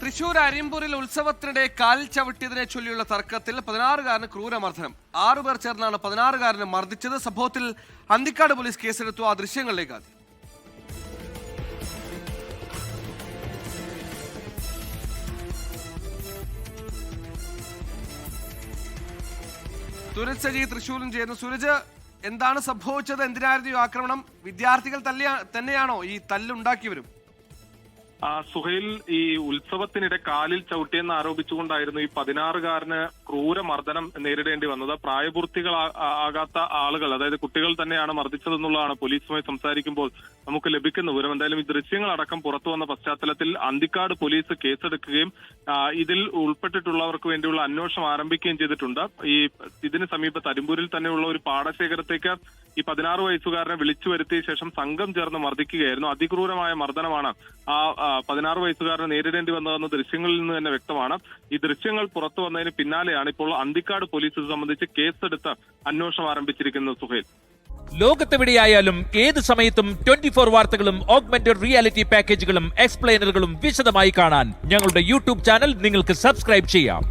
തൃശൂർ അരിമ്പൂരിൽ ഉത്സവത്തിനിടെ കാലിൽ ചവിട്ടിയതിനെ ചൊല്ലിയുള്ള തർക്കത്തിൽ 16-കാരന് ക്രൂരമർദ്ദനം. 6 പേർ ചേർന്നാണ് 16-കാരനെ മർദ്ദിച്ചത്. സംഭവത്തിൽ അന്തിക്കാട് പോലീസ് കേസെടുത്തു. ആ ദൃശ്യങ്ങളിലേക്ക് ആദ്യം. സൂരജ് സജി തൃശൂരിൽ ചെയ്യുന്നു. സൂരജ്, എന്താണ് സംഭവിച്ചത്? എന്തിനായിരുന്നു ഈ ആക്രമണം? വിദ്യാർത്ഥികൾ തന്നെയാണോ ഈ തല്ലുണ്ടാക്കിയവരും? സുഹൈൽ, ഈ ഉത്സവത്തിനിടെ കാലിൽ ചവിട്ടിയെന്ന് ആരോപിച്ചുകൊണ്ടായിരുന്നു ഈ 16-കാരന് ക്രൂരമർദ്ദനം നേരിടേണ്ടി വന്നത്. പ്രായപൂർത്തികളാകാത്ത ആളുകൾ, അതായത് കുട്ടികൾ തന്നെയാണ് മർദ്ദിച്ചതെന്നുള്ളതാണ് പോലീസുമായി സംസാരിക്കുമ്പോൾ നമുക്ക് ലഭിക്കുന്ന വിവരം. എന്തായാലും ഈ ദൃശ്യങ്ങളടക്കം പുറത്തു വന്ന പശ്ചാത്തലത്തിൽ അന്തിക്കാട് പോലീസ് കേസെടുക്കുകയും ഇതിൽ ഉൾപ്പെട്ടിട്ടുള്ളവർക്ക് വേണ്ടിയുള്ള അന്വേഷണം ആരംഭിക്കുകയും ചെയ്തിട്ടുണ്ട്. ഇതിന് സമീപത്ത് അരിമ്പൂരിൽ തന്നെയുള്ള ഒരു പാടശേഖരത്തേക്ക് ഈ 16 വയസ്സുകാരനെ വിളിച്ചു വരുത്തിയ ശേഷം സംഘം ചേർന്ന് മർദ്ദിക്കുകയായിരുന്നു. അതിക്രൂരമായ മർദ്ദനമാണ് 16 വയസ്സുകാരനെ നേരിടേണ്ടി വന്നതെന്ന് ദൃശ്യങ്ങളിൽ നിന്ന് തന്നെ വ്യക്തമാണ്. ഈ ദൃശ്യങ്ങൾ പുറത്തു വന്നതിന് പിന്നാലെയാണ് ഇപ്പോൾ അന്തിക്കാട് പോലീസ് ഇത് സംബന്ധിച്ച് കേസെടുത്ത് അന്വേഷണം ആരംഭിച്ചിരിക്കുന്നത്. സുഹേൽ, ലോകത്തെവിടെയായാലും ഏത് സമയത്തും 24 വാർത്തകളും ഓഗ്മെന്റഡ് റിയാലിറ്റി പാക്കേജുകളും എക്സ്പ്ലെയിനറുകളും വിശദമായി കാണാൻ ഞങ്ങളുടെ യൂട്യൂബ് ചാനൽ നിങ്ങൾക്ക് സബ്സ്ക്രൈബ് ചെയ്യാം.